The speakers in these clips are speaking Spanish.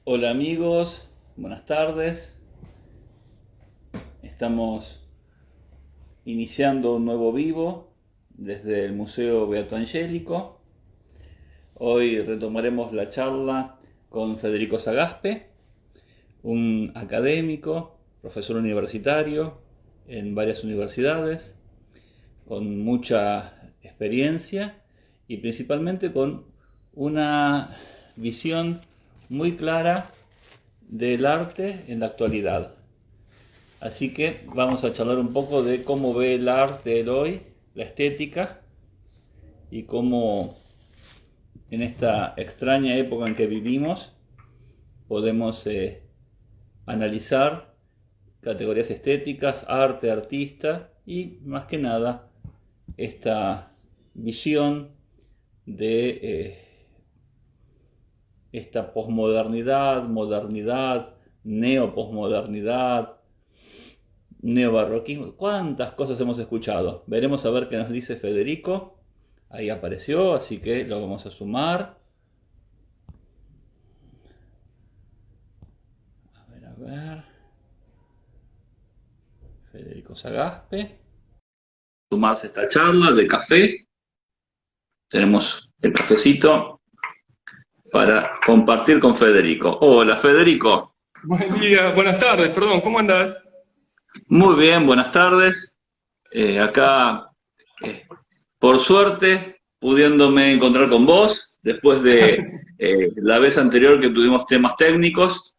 Hola amigos, buenas tardes. Estamos iniciando un nuevo vivo desde el Museo Beato Angélico. Hoy retomaremos la charla con Federico Sagaspe, un académico, profesor universitario en varias universidades, con mucha experiencia y principalmente con una visión muy clara del arte en la actualidad. Así que vamos a charlar un poco de cómo ve el arte el hoy, la estética, y cómo en esta extraña época en que vivimos podemos analizar categorías estéticas, arte, artista y más que nada esta visión de esta posmodernidad, modernidad, neoposmodernidad, neobarroquismo. ¿Cuántas cosas hemos escuchado? Veremos a ver qué nos dice Federico. Ahí apareció, así que lo vamos a sumar. A ver. Federico Sagaspe. Sumarse a esta charla de café. Tenemos el cafecito para compartir con Federico. Hola Federico. Buen día, buenas tardes, perdón, ¿cómo andás? Muy bien, buenas tardes. Acá, eh, por suerte, pudiéndome encontrar con vos, después de la vez anterior que tuvimos temas técnicos.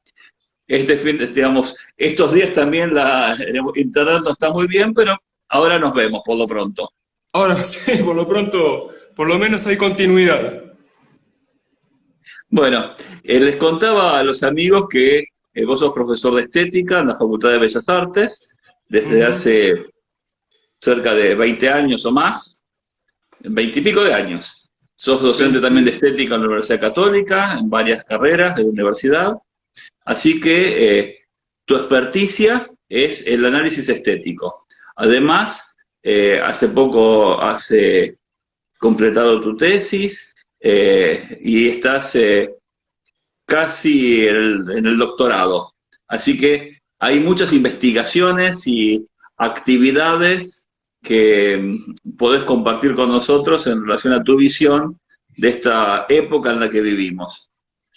Este fin, digamos, estos días también la internet no está muy bien, pero ahora nos vemos por lo pronto. Ahora sí, por lo pronto, por lo menos hay continuidad. Bueno, les contaba a los amigos que vos sos profesor de estética en la Facultad de Bellas Artes desde Ujú. hace cerca de 20 años o más, 20 y pico de años. Sos docente también de 20. estética en la Universidad Católica, en varias carreras de la universidad. Así que tu experticia es el análisis estético. Además, hace poco has completado tu tesis y estás casi en el doctorado. Así que hay muchas investigaciones y actividades que podés compartir con nosotros en relación a tu visión de esta época en la que vivimos.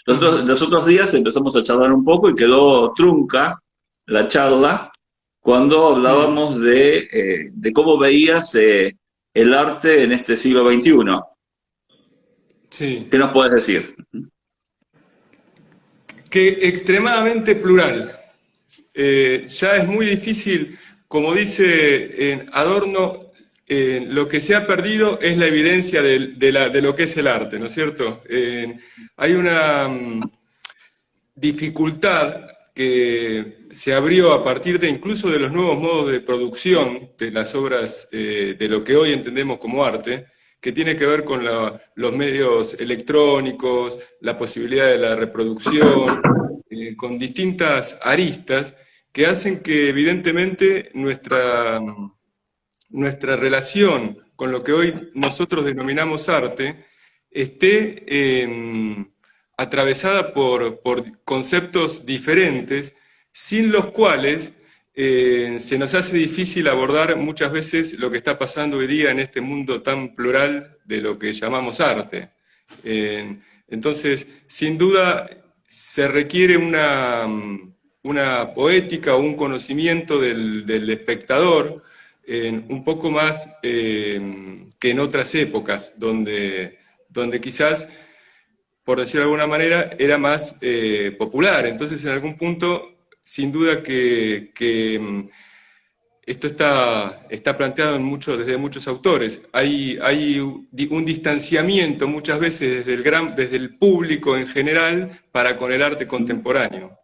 Ujú. Los otros días empezamos a charlar un poco y quedó trunca la charla cuando Mm. hablábamos de cómo veías el arte en este siglo XXI. Sí, ¿Qué nos puedes decir? que extremadamente plural. Ya es muy difícil, como dice Adorno, lo que se ha perdido es la evidencia de lo que es el arte, ¿no es cierto? Hay una dificultad que se abrió a partir de incluso de los nuevos modos de producción de las obras de lo que hoy entendemos como arte, que tiene que ver con los medios electrónicos, la posibilidad de la reproducción, con distintas aristas que hacen que evidentemente nuestra relación con lo que hoy nosotros denominamos arte esté atravesada por conceptos diferentes, sin los cuales se nos hace difícil abordar muchas veces lo que está pasando hoy día en este mundo tan plural de lo que llamamos arte. Entonces, sin duda, se requiere una poética o un conocimiento del espectador un poco más que en otras épocas, donde quizás, por decirlo de alguna manera, era más popular. Entonces, en algún punto, sin duda que esto está planteado desde muchos autores. Hay un distanciamiento muchas veces desde el público en general para con el arte contemporáneo.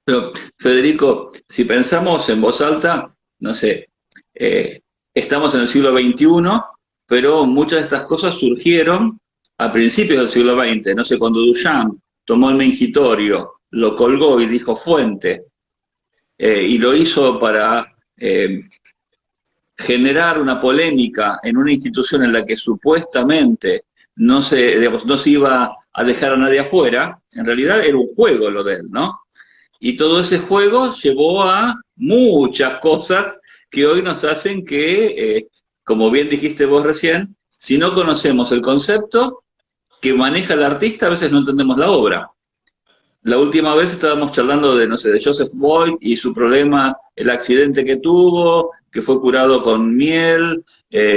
Pero, Federico, si pensamos en voz alta, no sé, estamos en el siglo XXI, pero muchas de estas cosas surgieron a principios del siglo XX. No sé, cuando Duchamp tomó el mingitorio, lo colgó y dijo fuente, y lo hizo para generar una polémica en una institución en la que supuestamente digamos, no se iba a dejar a nadie afuera, en realidad era un juego lo de él, ¿no? Y todo ese juego llevó a muchas cosas que hoy nos hacen que, como bien dijiste vos recién, si no conocemos el concepto que maneja el artista, a veces no entendemos la obra. La última vez estábamos charlando de, no sé, de Joseph Boyd y su problema, el accidente que tuvo, que fue curado con miel,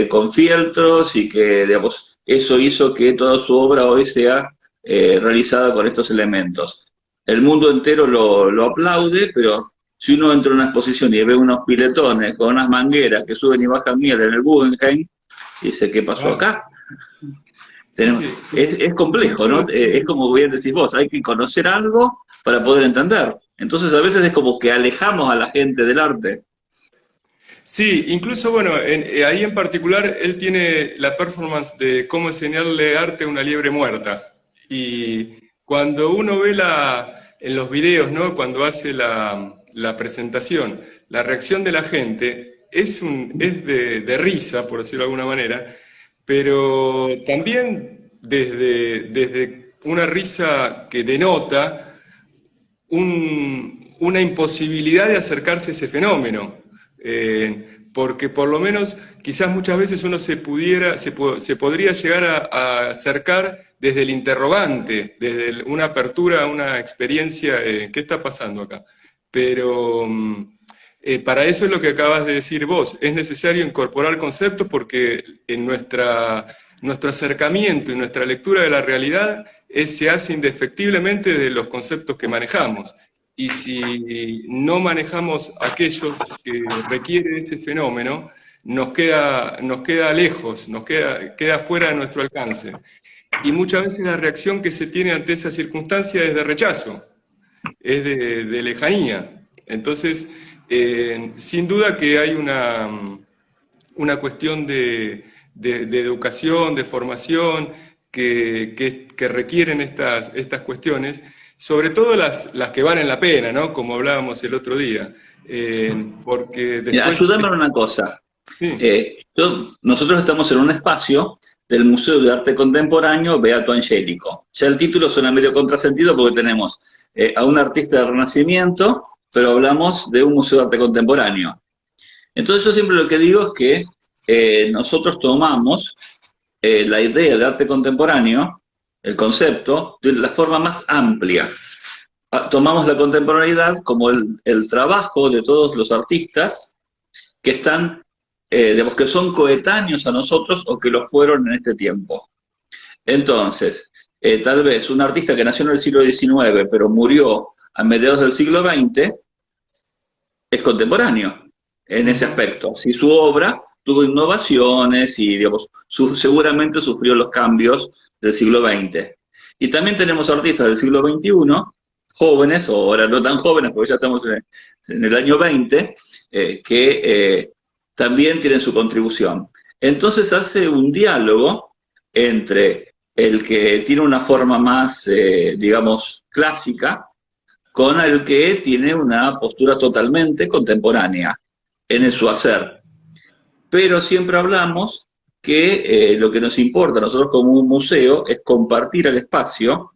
con fieltros y que, digamos, eso hizo que toda su obra hoy sea realizada con estos elementos. El mundo entero lo aplaude, pero si uno entra en una exposición y ve unos piletones con unas mangueras que suben y bajan miel en el Guggenheim, dice, ¿qué pasó Claro. acá? Sí, Es complejo, ¿no? incluso, Es como bien decís vos, hay que conocer algo para poder entender. Entonces a veces es como que alejamos a la gente del arte. sí, incluso bueno, ahí en particular él tiene la performance de cómo enseñarle arte a una liebre muerta. Y cuando uno ve en los videos, ¿no? Cuando hace la presentación, la reacción de la gente es de risa, por decirlo de alguna manera, pero también desde una risa que denota una imposibilidad de acercarse a ese fenómeno. Porque por lo menos quizás muchas veces uno se podría llegar a acercar desde el interrogante, desde una apertura a una experiencia, ¿qué está pasando acá? Pero para eso es lo que acabas de decir vos, es necesario incorporar conceptos porque en nuestro acercamiento y nuestra lectura de la realidad se hace indefectiblemente de los conceptos que manejamos. Y si no manejamos aquellos que requiere ese fenómeno, nos queda lejos, queda fuera de nuestro alcance. Y muchas veces la reacción que se tiene ante esa circunstancia es de rechazo, es de lejanía. Entonces, sin duda que hay una cuestión de educación, de formación, que requieren estas cuestiones, sobre todo las que valen la pena, ¿no? Como hablábamos el otro día. Porque Mira, después, ayúdame en una cosa. sí, Nosotros estamos en un espacio del Museo de Arte Contemporáneo Beato Angélico. Ya el título suena medio contrasentido porque tenemos a un artista del Renacimiento, pero hablamos de un museo de arte contemporáneo. Entonces yo siempre lo que digo es que nosotros tomamos la idea de arte contemporáneo, el concepto, de la forma más amplia. Tomamos la contemporaneidad como el trabajo de todos los artistas que están, digamos, que son coetáneos a nosotros o que lo fueron en este tiempo. Entonces, tal vez un artista que nació en el siglo XIX pero murió a mediados del siglo XX es contemporáneo en ese ujú, aspecto. Si su obra tuvo innovaciones y, digamos, seguramente sufrió los cambios del siglo XX. Y también tenemos artistas del siglo XXI, jóvenes, o ahora no tan jóvenes, porque ya estamos en el año 20, que también tienen su contribución. Entonces hace un diálogo entre el que tiene una forma más, digamos, clásica, con el que tiene una postura totalmente contemporánea en su hacer. Pero siempre hablamos que lo que nos importa a nosotros como un museo es compartir el espacio,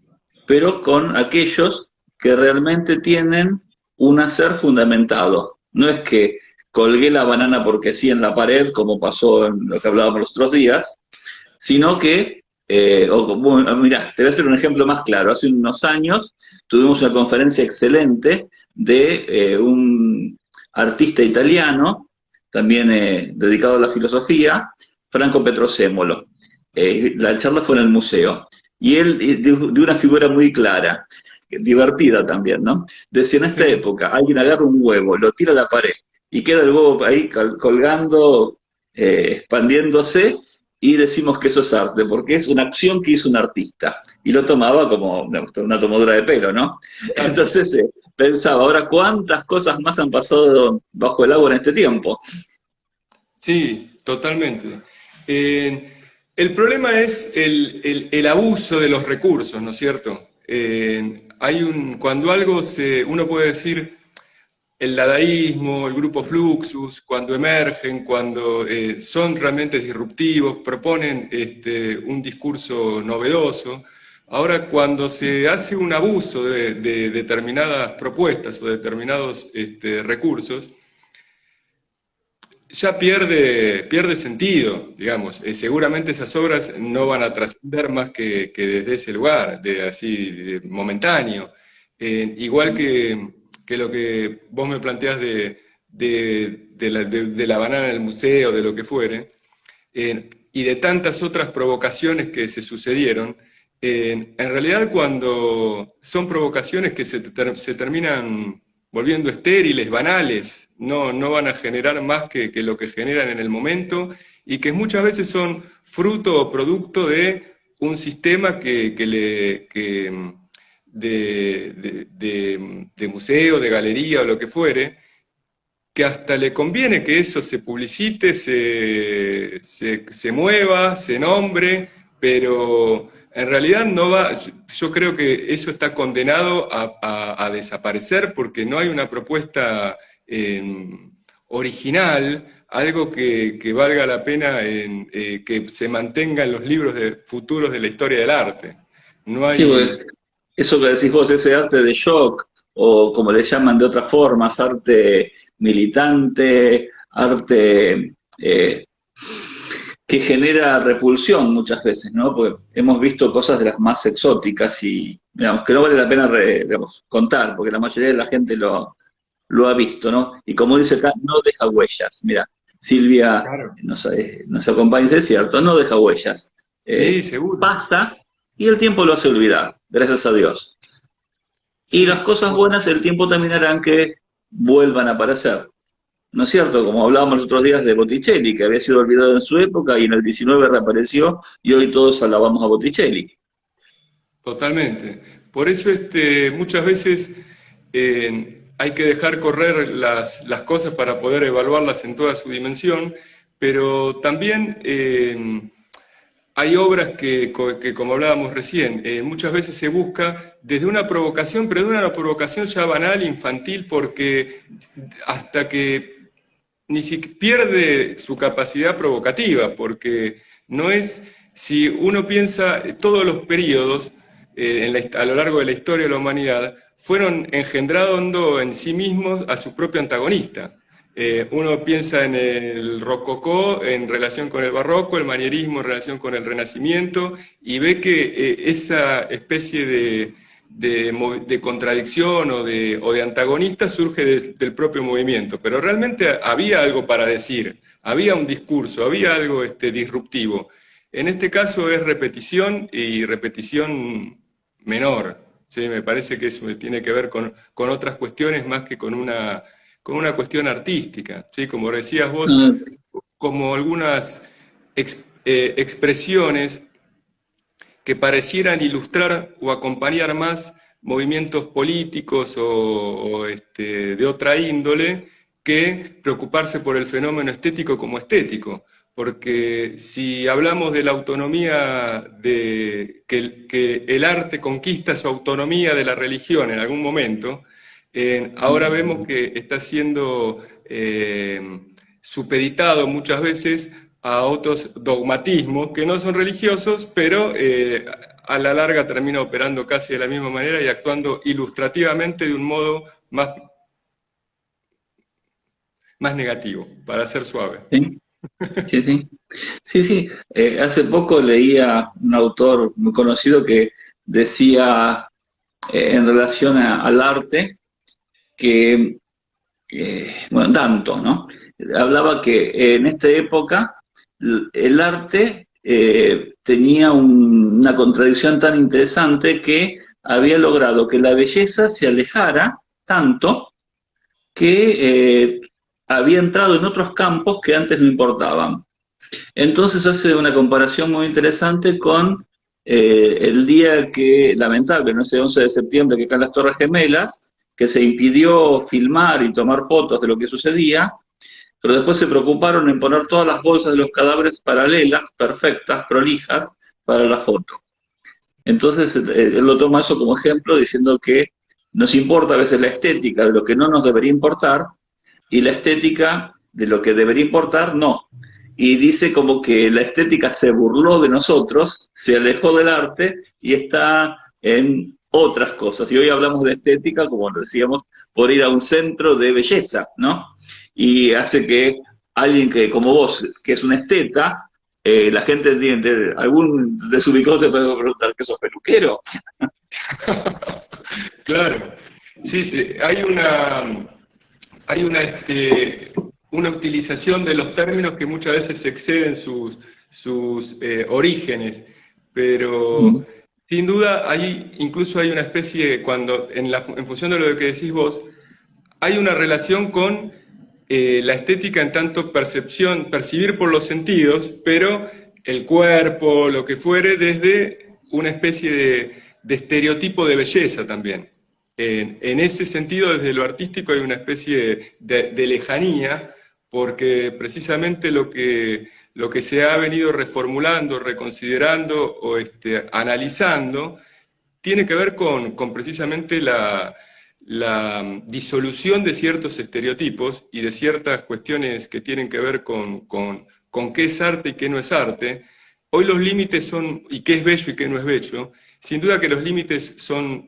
pero con aquellos que realmente tienen un hacer fundamentado. No es que colgué la banana porque sí en la pared, como pasó en lo que hablábamos los otros días, sino que, bueno, mirá, te voy a hacer un ejemplo más claro. Hace unos años tuvimos una conferencia excelente de un artista italiano, también dedicado a la filosofía, Franco Petrosemolo. La charla fue en el museo. Y él, de una figura muy clara, divertida también, ¿no? Decía, en esta sí. época, alguien agarra un huevo, lo tira a la pared, y queda el huevo ahí colgando, expandiéndose, y decimos que eso es arte, porque es una acción que hizo un artista. Y lo tomaba como una tomadura de pelo, ¿no? Claro. Entonces pensaba, ahora cuántas cosas más han pasado bajo el agua en este tiempo. Sí, totalmente. El problema es el abuso de los recursos, ¿no es cierto? Cuando uno puede decir, el dadaísmo, el grupo Fluxus, cuando emergen, cuando son realmente disruptivos, proponen un discurso novedoso. Ahora, cuando se hace un abuso de determinadas propuestas o determinados recursos, ya pierde sentido, digamos. Seguramente esas obras no van a trascender más que desde ese lugar, así, momentáneo. Igual que lo que vos me planteás de la banana en el museo, de lo que fuere, y de tantas otras provocaciones que se sucedieron, en realidad cuando son provocaciones que se terminan volviendo estériles, banales, no van a generar más que lo que generan en el momento y que muchas veces son fruto o producto de un sistema de museo, de galería o lo que fuere, que hasta le conviene que eso se publicite, se mueva, se nombre, pero en realidad no va, yo creo que eso está condenado a desaparecer porque no hay una propuesta original, algo que valga la pena que se mantenga en los libros futuros de la historia del arte. No Sí, hay, pues eso que decís vos, ese arte de shock, o como le llaman de otras formas, arte militante, arte que genera repulsión muchas veces, ¿no? Porque hemos visto cosas de las más exóticas y, digamos, que no vale la pena, digamos, contar, porque la mayoría de la gente lo ha visto, ¿no? Y como dice acá, no deja huellas. Mira, Silvia claro. nos acompaña, es cierto, no deja huellas. Sí, seguro. Pasa y el tiempo lo hace olvidar, gracias a Dios. Y las Sí. cosas buenas, el tiempo también harán que vuelvan a aparecer. ¿No es cierto? Como hablábamos los otros días de Botticelli, que había sido olvidado en su época y en el 19 reapareció y hoy todos alabamos a Botticelli. Totalmente. Por eso muchas veces hay que dejar correr las cosas para poder evaluarlas en toda su dimensión, pero también hay obras que, como hablábamos recién, muchas veces se busca desde una provocación, pero de una provocación ya banal, infantil, porque hasta que ni siquiera pierde su capacidad provocativa, porque no es, si uno piensa, todos los periodos a lo largo de la historia de la humanidad fueron engendrando en sí mismos a su propio antagonista. Uno piensa en el rococó en relación con el barroco, el manierismo en relación con el renacimiento, y ve que esa especie de contradicción o de antagonista surge del propio movimiento, pero realmente había algo para decir, había un discurso, había algo disruptivo. En este caso es repetición y repetición menor. ¿Sí? Me parece que eso tiene que ver con otras cuestiones más que con una cuestión artística. ¿Sí? Como decías vos, Mm, como algunas expresiones que parecieran ilustrar o acompañar más movimientos políticos de otra índole que preocuparse por el fenómeno estético como estético. Porque si hablamos de la autonomía, que el arte conquista su autonomía de la religión en algún momento, ahora vemos que está siendo supeditado muchas veces a otros dogmatismos que no son religiosos, pero a la larga termina operando casi de la misma manera y actuando ilustrativamente de un modo más negativo, para ser suave. sí, sí, sí. Sí, sí. Hace poco leía un autor muy conocido que decía en relación al arte que, bueno, Danto, ¿no? Hablaba que en esta época el arte tenía una contradicción tan interesante que había logrado que la belleza se alejara tanto que había entrado en otros campos que antes no importaban. Entonces hace una comparación muy interesante con el día que, lamentable, no sé, 11 de septiembre, que caen las Torres Gemelas, que se impidió filmar y tomar fotos de lo que sucedía, pero después se preocuparon en poner todas las bolsas de los cadáveres paralelas, perfectas, prolijas, para la foto. Entonces él lo toma eso como ejemplo, diciendo que nos importa a veces la estética de lo que no nos debería importar y la estética de lo que debería importar no. Y dice como que la estética se burló de nosotros, se alejó del arte y está en otras cosas. Y hoy hablamos de estética, como lo decíamos, por ir a un centro de belleza, ¿no? Y hace que alguien que, como vos, que es un esteta, la gente entiende, algún desubicado te puede preguntar que sos peluquero. Claro, sí, sí, hay una utilización de los términos que muchas veces exceden sus orígenes, pero sin duda incluso hay una especie, en función de lo que decís vos, hay una relación con la estética en tanto percibir por los sentidos, pero el cuerpo, lo que fuere, desde una especie de estereotipo de belleza también. En ese sentido, desde lo artístico hay una especie de lejanía, porque precisamente lo que se ha venido reformulando, reconsiderando o analizando, tiene que ver con precisamente la disolución de ciertos estereotipos y de ciertas cuestiones que tienen que ver con qué es arte y qué no es arte. Hoy los límites son, y qué es bello y qué no es bello, sin duda que los límites son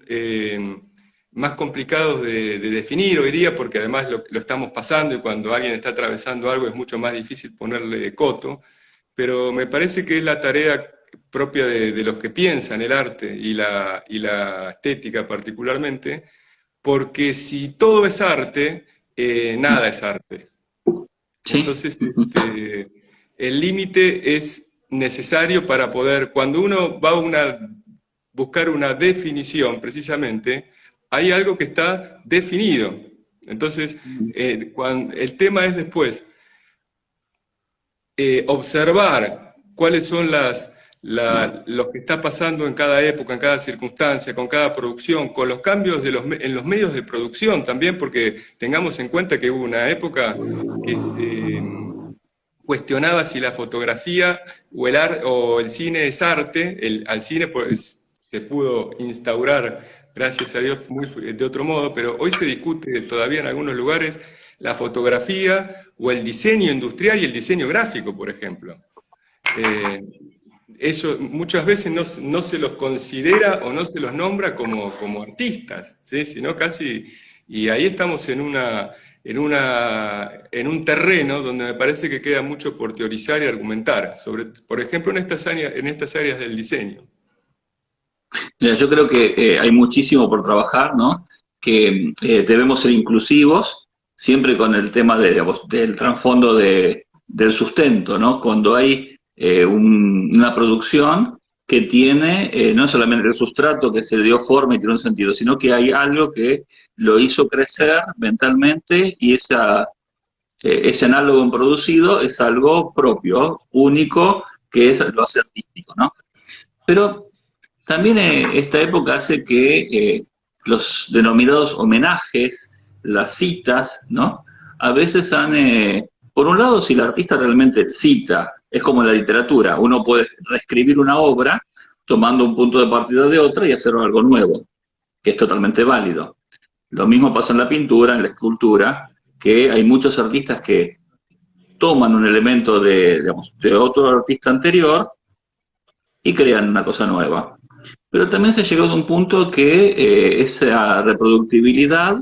más complicados de definir hoy día, porque además lo estamos pasando y cuando alguien está atravesando algo es mucho más difícil ponerle coto, pero me parece que es la tarea propia de los que piensan el arte y la estética particularmente, porque si todo es arte, nada es arte. Sí. Entonces, el límite es necesario para poder, cuando uno va a buscar una definición, precisamente, hay algo que está definido. Entonces, el tema es después observar cuáles son lo que está pasando en cada época, en cada circunstancia, con cada producción, con los cambios en los medios de producción también, porque tengamos en cuenta que hubo una época que cuestionaba si la fotografía o el cine es arte. Al cine pues, se pudo instaurar, gracias a Dios, de otro modo, pero hoy se discute todavía en algunos lugares la fotografía o el diseño industrial y el diseño gráfico, por ejemplo. Eso muchas veces no se los considera o no se los nombra como artistas, ¿sí? Sino casi, y ahí estamos en un terreno donde me parece que queda mucho por teorizar y argumentar, por ejemplo, en estas áreas del diseño. Mira, yo creo que hay muchísimo por trabajar, ¿no? Que debemos ser inclusivos, siempre con el tema digamos, del trasfondo del sustento, ¿no? Cuando hay una producción que tiene no solamente el sustrato que se le dio forma y tiene un sentido, sino que hay algo que lo hizo crecer mentalmente y ese análogo en producido es algo propio, único, que lo hace artístico, ¿no? Pero también esta época hace que los denominados homenajes, las citas, ¿no? A veces por un lado, si el artista realmente cita, es como la literatura, uno puede reescribir una obra tomando un punto de partida de otra y hacer algo nuevo, que es totalmente válido. Lo mismo pasa en la pintura, en la escultura, que hay muchos artistas que toman un elemento digamos, de otro artista anterior y crean una cosa nueva. Pero también se ha llegado a un punto que esa reproductibilidad,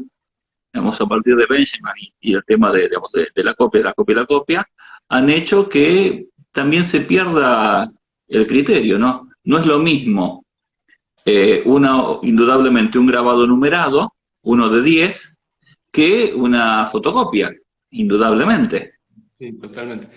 digamos, a partir de Benjamin y el tema digamos, de la copia, la copia, la copia, han hecho que también se pierda el criterio, ¿no? No es lo mismo indudablemente un grabado numerado, uno de 10, que una fotocopia, indudablemente. Sí, totalmente.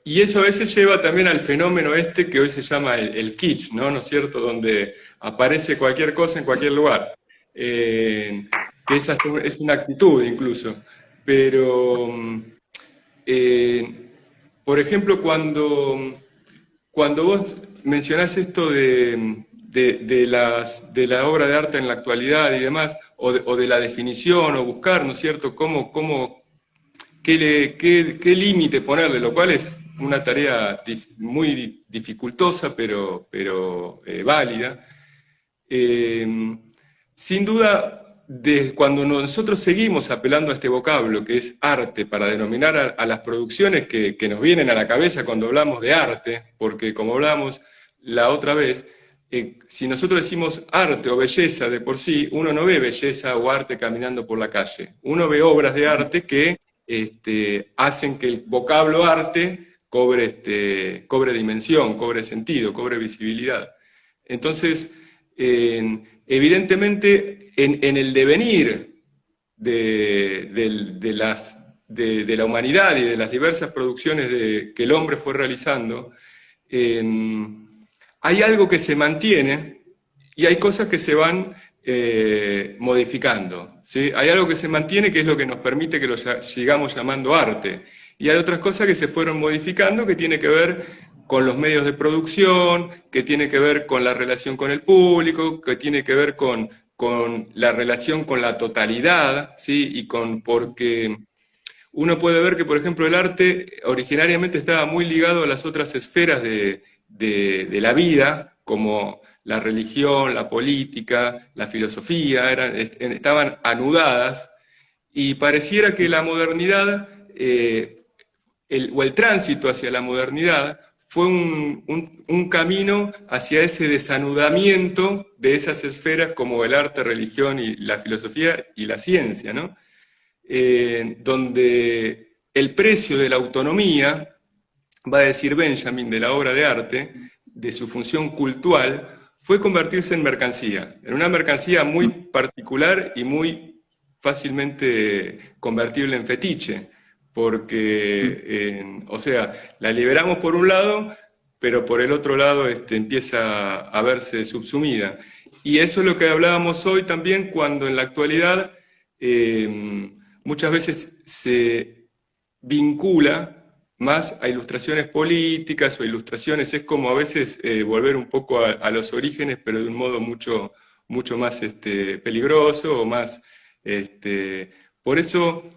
Y eso a veces lleva también al fenómeno que hoy se llama el kitsch, ¿no? ¿No es cierto? Donde aparece cualquier cosa en cualquier lugar. Que es una actitud incluso. Pero, eh, por ejemplo, cuando vos mencionás esto de la obra de arte en la actualidad y demás, o de la definición, o buscar, ¿no es cierto?, qué límite ponerle, lo cual es una tarea muy dificultosa, pero válida. Sin duda, cuando nosotros seguimos apelando a este vocablo que es arte para denominar a las producciones que nos vienen a la cabeza cuando hablamos de arte, porque como hablamos la otra vez, si nosotros decimos arte o belleza de por sí, uno no ve belleza o arte caminando por la calle. Uno ve obras de arte que hacen que el vocablo arte cobre dimensión, cobre sentido, cobre visibilidad. Entonces, evidentemente, en el devenir de la humanidad y de las diversas producciones que el hombre fue realizando, hay algo que se mantiene y hay cosas que se van modificando, ¿sí? Hay algo que se mantiene que es lo que nos permite que lo sigamos llamando arte. Y hay otras cosas que se fueron modificando que tiene que ver con los medios de producción, que tiene que ver con la relación con el público, que tiene que ver con la relación con la totalidad, ¿sí? Y porque uno puede ver que, por ejemplo, el arte originariamente estaba muy ligado a las otras esferas de la vida, como la religión, la política, la filosofía, estaban anudadas, y pareciera que la modernidad, o el tránsito hacia la modernidad, fue un camino hacia ese desanudamiento de esas esferas como el arte, religión y la filosofía y la ciencia, ¿no? Donde el precio de la autonomía, va a decir Benjamin, de la obra de arte, de su función cultural, fue convertirse en mercancía, en una mercancía muy particular y muy fácilmente convertible en fetiche, porque, o sea, la liberamos por un lado, pero por el otro lado empieza a verse subsumida. Y eso es lo que hablábamos hoy también, cuando en la actualidad muchas veces se vincula más a ilustraciones políticas o ilustraciones, es como a veces volver un poco a los orígenes, pero de un modo mucho más peligroso o más... por eso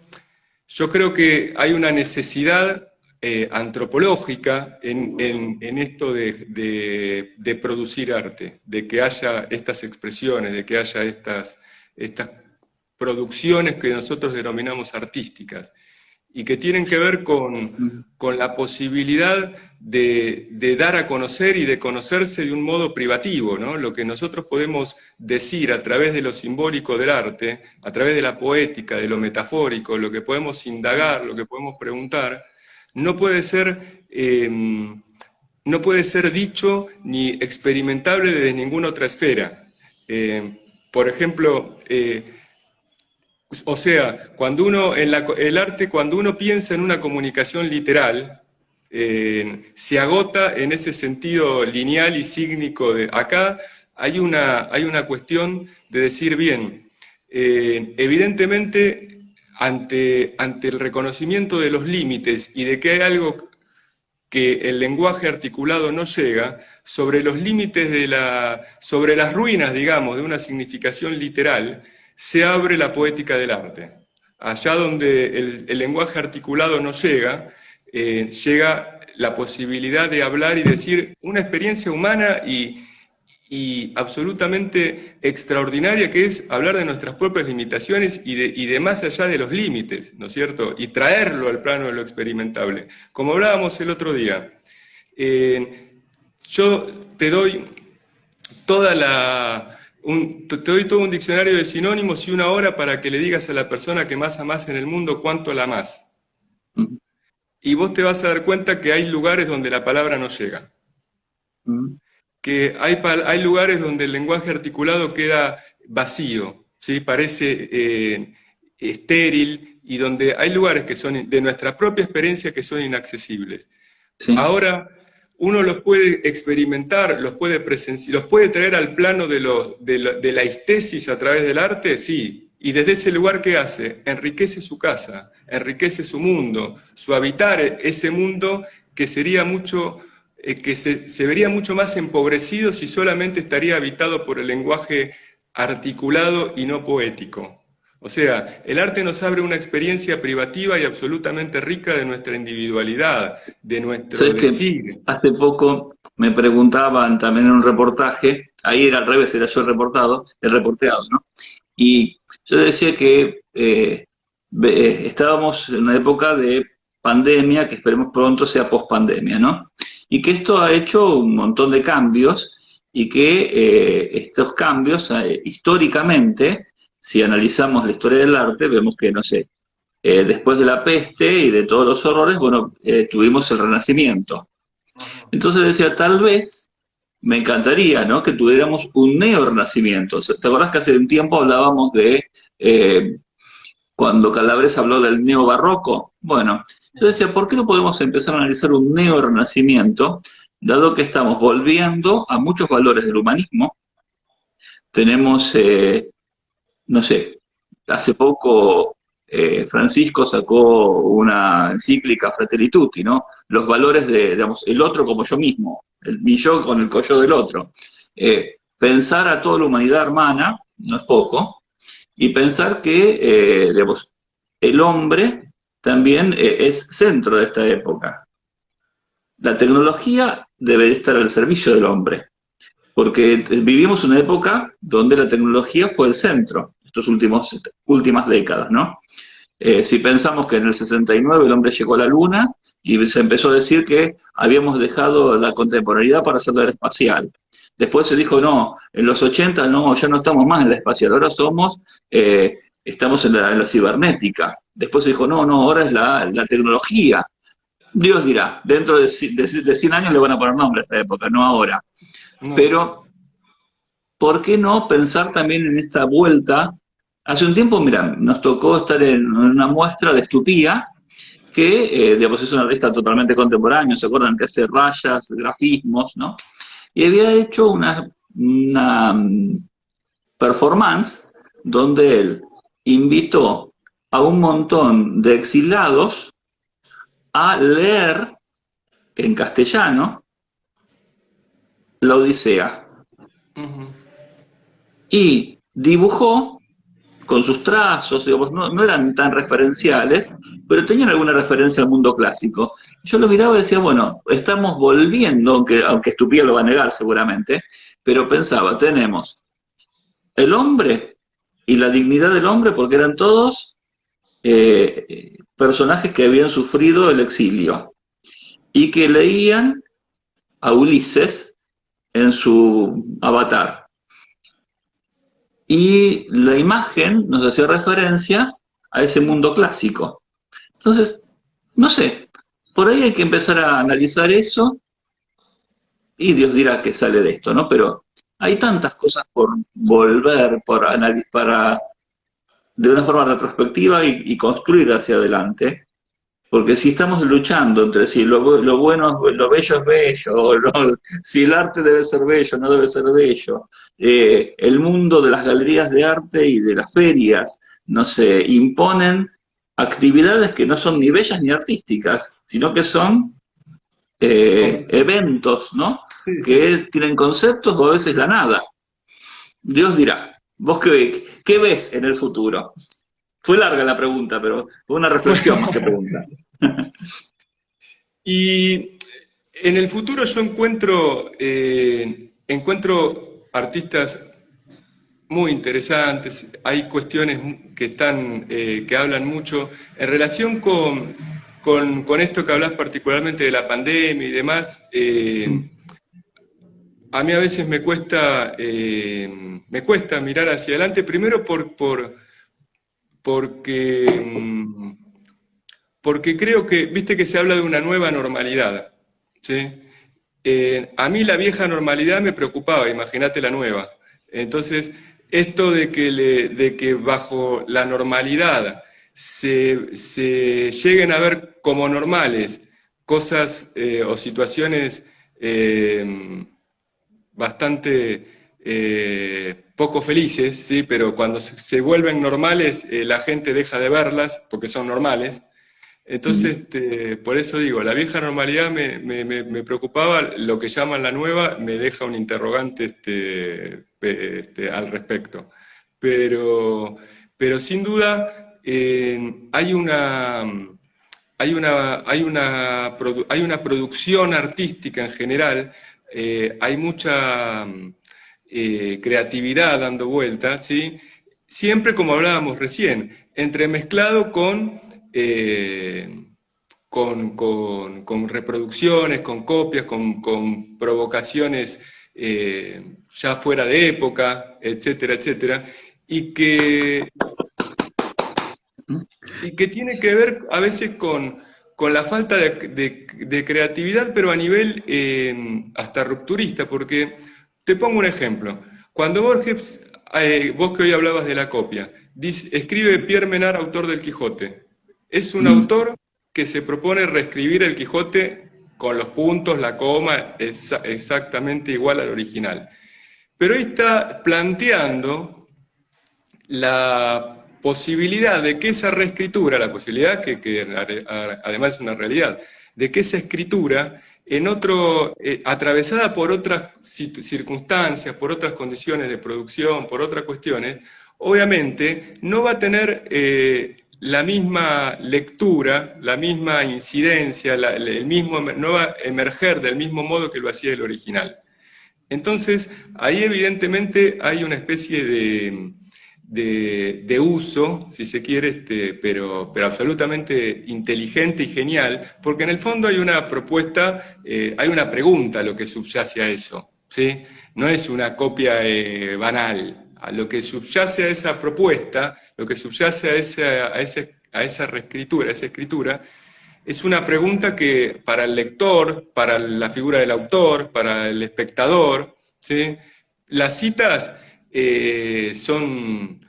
yo creo que hay una necesidad antropológica en esto de producir arte, de que haya estas expresiones, de que haya estas producciones que nosotros denominamos artísticas, y que tienen que ver con la posibilidad de dar a conocer y de conocerse de un modo privativo, ¿no? Lo que nosotros podemos decir a través de lo simbólico del arte, a través de la poética, de lo metafórico, lo que podemos indagar, lo que podemos preguntar, no puede ser dicho ni experimentable desde ninguna otra esfera. Por ejemplo, o sea, cuando el arte, cuando uno piensa en una comunicación literal, se agota en ese sentido lineal y sígnico. Acá hay una cuestión de decir, bien, evidentemente, ante el reconocimiento de los límites y de que hay algo que el lenguaje articulado no llega, sobre los límites sobre las ruinas, digamos, de una significación literal, se abre la poética del arte. Allá donde el lenguaje articulado no llega, llega la posibilidad de hablar y decir una experiencia humana y absolutamente extraordinaria, que es hablar de nuestras propias limitaciones y de más allá de los límites, ¿no es cierto? Y traerlo al plano de lo experimentable. Como hablábamos el otro día, yo te doy te doy todo un diccionario de sinónimos y una hora para que le digas a la persona que más amás en el mundo cuánto la amás. Y vos te vas a dar cuenta que hay lugares donde la palabra no llega. Que hay lugares donde el lenguaje articulado queda vacío, ¿sí? Parece estéril, y donde hay lugares que son de nuestra propia experiencia que son inaccesibles. Sí. Ahora, uno los puede experimentar, los puede presenciar, los puede traer al plano de la estesis a través del arte, sí. Y desde ese lugar, ¿qué hace? Enriquece su casa, enriquece su mundo, su habitar ese mundo que sería que se vería mucho más empobrecido si solamente estaría habitado por el lenguaje articulado y no poético. O sea, el arte nos abre una experiencia privativa y absolutamente rica de nuestra individualidad, de nuestro decir. Hace poco me preguntaban también en un reportaje, ahí era al revés, era yo el reporteado, ¿no? Y yo decía que estábamos en una época de pandemia, que esperemos pronto sea post-pandemia, ¿no? Y que esto ha hecho un montón de cambios y que estos cambios, históricamente, si analizamos la historia del arte, vemos que, no sé, después de la peste y de todos los horrores, bueno, tuvimos el Renacimiento. Entonces decía, tal vez me encantaría, ¿no? Que tuviéramos un neo-renacimiento. ¿Te acordás que hace un tiempo hablábamos de eh, cuando Calabres habló del neobarroco? Bueno, yo decía, ¿por qué no podemos empezar a analizar un neo-renacimiento, dado que estamos volviendo a muchos valores del humanismo? Tenemos, no sé, hace poco Francisco sacó una encíclica Fratelli Tutti, ¿no? Los valores de, digamos, el otro como yo mismo, mi yo con el yo del otro. Pensar a toda la humanidad hermana, no es poco, y pensar que, digamos, el hombre también es centro de esta época. La tecnología debe estar al servicio del hombre, porque vivimos una época donde la tecnología fue el centro, estas últimas décadas, ¿no? Si pensamos que en el 69 el hombre llegó a la Luna y se empezó a decir que habíamos dejado la contemporaneidad para hacer la era espacial. Después se dijo, no, en los 80 no, ya no estamos más en la espacial, ahora estamos en la cibernética. Después se dijo, no, no, ahora es la tecnología. Dios dirá, dentro de 100 años le van a poner nombre a esta época, no ahora. No. Pero ¿por qué no pensar también en esta vuelta? Hace un tiempo, mira, nos tocó estar en una muestra de Estupía, que digamos, es un artista totalmente contemporáneo, ¿se acuerdan? Que hace rayas, grafismos, ¿no? Y había hecho una performance donde él invitó a un montón de exilados a leer en castellano la Odisea Ujú. y dibujó con sus trazos, digamos, no eran tan referenciales, pero tenían alguna referencia al mundo clásico. Yo lo miraba y decía, bueno, estamos volviendo, aunque Estupía lo va a negar seguramente, pero pensaba, tenemos el hombre y la dignidad del hombre, porque eran todos personajes que habían sufrido el exilio y que leían a Ulises en su avatar. Y la imagen nos hacía referencia a ese mundo clásico. Entonces, no sé, por ahí hay que empezar a analizar eso y Dios dirá que sale de esto, ¿no? Pero hay tantas cosas por volver, para de una forma retrospectiva y construir hacia adelante, porque si estamos luchando entre si lo bueno, lo bello es bello, si el arte debe ser bello, no debe ser bello, el mundo de las galerías de arte y de las ferias, no sé, imponen actividades que no son ni bellas ni artísticas, sino que son eventos, ¿no? Sí, sí. Que tienen conceptos o a veces la nada. Dios dirá, ¿vos qué ves en el futuro? Fue larga la pregunta, pero fue una reflexión más que pregunta. Y en el futuro yo encuentro artistas muy interesantes, hay cuestiones que están, que hablan mucho en relación con esto que hablas particularmente de la pandemia y demás. A mí a veces me cuesta mirar hacia adelante, primero porque, porque creo que, viste que se habla de una nueva normalidad, ¿sí? A mí la vieja normalidad me preocupaba, imagínate la nueva. Entonces, esto de que bajo la normalidad se lleguen a ver como normales cosas o situaciones bastante poco felices, ¿sí? Pero cuando se vuelven normales, la gente deja de verlas porque son normales. Entonces, por eso digo, la vieja normalidad me preocupaba, lo que llaman la nueva me deja un interrogante al respecto. Pero, pero sin duda hay una producción artística en general, hay mucha creatividad dando vueltas, ¿sí? siempre como hablábamos recién, entremezclado con reproducciones, con copias, con provocaciones ya fuera de época, etcétera, etcétera, y que, y que tiene que ver a veces con la falta de creatividad, pero a nivel hasta rupturista, porque te pongo un ejemplo. Cuando Borges, vos que hoy hablabas de la copia, escribe Pierre Menard, autor del Quijote. Es un Mm, autor que se propone reescribir el Quijote con los puntos, la coma, exactamente igual al original. Pero hoy está planteando la posibilidad de que esa reescritura, la posibilidad que además es una realidad, de que esa escritura, atravesada por otras circunstancias, por otras condiciones de producción, por otras cuestiones, obviamente no va a tener la misma lectura, la misma incidencia, no va a emerger del mismo modo que lo hacía el original. Entonces, ahí evidentemente hay una especie de uso, si se quiere, pero absolutamente inteligente y genial, porque en el fondo hay una propuesta, hay una pregunta a lo que subyace a eso, ¿sí? No es una copia banal. A lo que subyace a esa propuesta, lo que subyace a esa reescritura, a esa escritura, es una pregunta que para el lector, para la figura del autor, para el espectador, ¿sí? Las citas son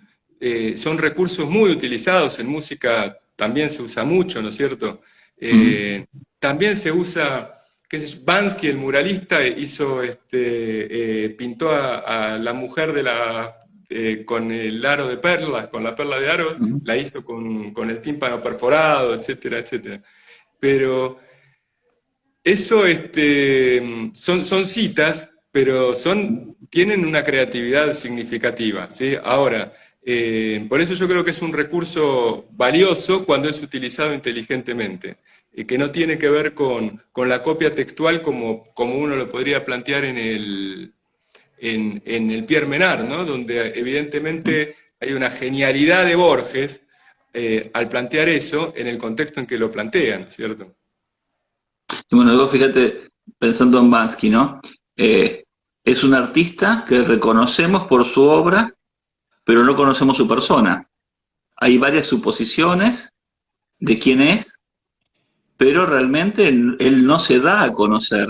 recursos muy utilizados, en música también se usa mucho, ¿no es cierto? mm. También se usa, qué sé yo, Bansky, el muralista, pintó a la mujer con el aro de perlas, con la perla de aros, Ujú. la hizo con el tímpano perforado, etcétera, etcétera. Pero eso son citas, pero tienen una creatividad significativa, ¿sí? Ahora, por eso yo creo que es un recurso valioso cuando es utilizado inteligentemente, y que no tiene que ver con la copia textual como uno lo podría plantear en el Pierre Menard, ¿no? Donde evidentemente hay una genialidad de Borges al plantear eso en el contexto en que lo plantea, ¿no es cierto? Y bueno, vos fíjate, pensando en Bansky, ¿no? Eh, es un artista que reconocemos por su obra, pero no conocemos su persona. Hay varias suposiciones de quién es, pero realmente él no se da a conocer.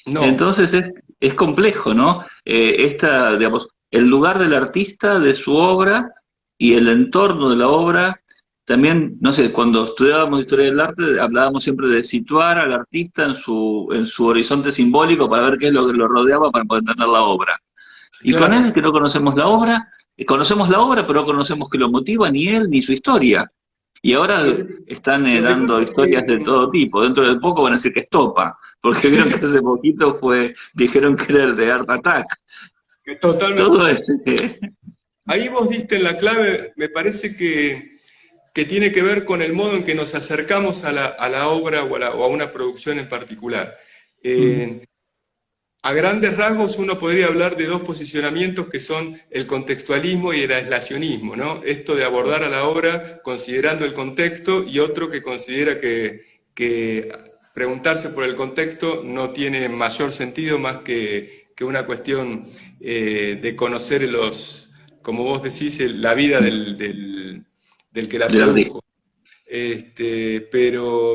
No, Entonces es complejo, ¿no? Digamos, el lugar del artista, de su obra y el entorno de la obra, también, no sé, cuando estudiábamos historia del arte, hablábamos siempre de situar al artista en su horizonte simbólico para ver qué es lo que lo rodeaba para poder entender la obra. Y con él, claro. que no conocemos la obra, pero no conocemos qué lo motiva, ni él, ni su historia. Y ahora Lo que, están lo que dando pasa es historias de todo tipo. Dentro de poco van a decir que es Topa, porque vieron que hace poquito dijeron que era el de Art Attack. totalmente. Todo ese. Ahí vos diste en la clave, me parece que tiene que ver con el modo en que nos acercamos a la obra o a una producción en particular. Eh, a grandes rasgos uno podría hablar de dos posicionamientos que son el contextualismo y el aislacionismo, ¿no? Esto de abordar a la obra considerando el contexto y otro que considera que preguntarse por el contexto no tiene mayor sentido más que una cuestión de conocer como vos decís, la vida del que la Del artista. produjo. Pero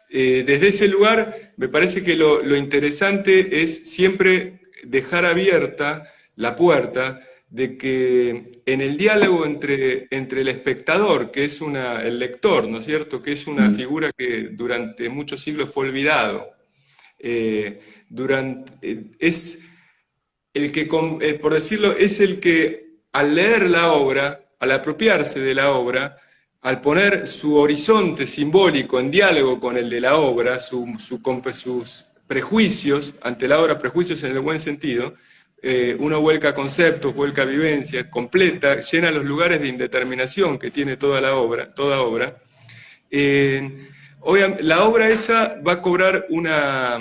desde ese lugar me parece que lo interesante es siempre dejar abierta la puerta de que en el diálogo entre el espectador, que es el lector, ¿no es cierto?, que es una figura que durante muchos siglos fue olvidado, es el que, por decirlo, es el que al leer la obra, al apropiarse de la obra, al poner su horizonte simbólico en diálogo con el de la obra, sus prejuicios ante la obra, prejuicios en el buen sentido, uno vuelca conceptos, vuelca vivencias, completa, llena los lugares de indeterminación que tiene toda obra. La obra esa va a cobrar una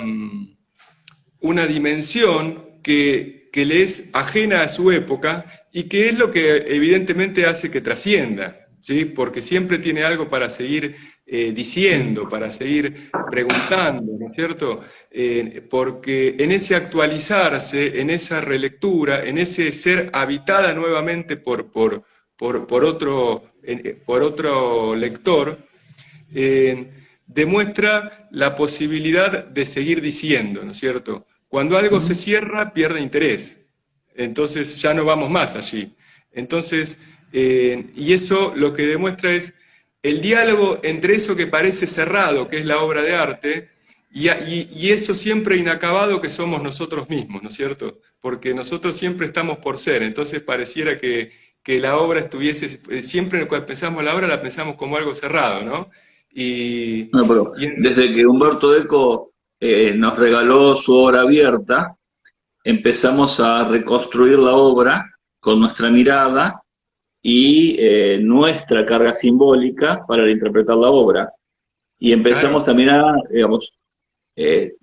dimensión que que le es ajena a su época y que es lo que evidentemente hace que trascienda, ¿sí? Porque siempre tiene algo para seguir diciendo, para seguir preguntando, ¿no es cierto? Porque en ese actualizarse, en esa relectura, en ese ser habitada nuevamente por otro lector, demuestra la posibilidad de seguir diciendo, ¿no es cierto? Cuando algo se cierra, pierde interés. Entonces ya no vamos más allí. Entonces, y eso lo que demuestra es el diálogo entre eso que parece cerrado, que es la obra de arte, y eso siempre inacabado que somos nosotros mismos, ¿no es cierto? Porque nosotros siempre estamos por ser, entonces pareciera que la obra estuviese, siempre cuando pensamos la obra la pensamos como algo cerrado, ¿no? Y, No, pero y desde que Humberto Eco nos regaló su obra abierta, empezamos a reconstruir la obra con nuestra mirada y nuestra carga simbólica para interpretar la obra. Y claro, empezamos también a, digamos, eh,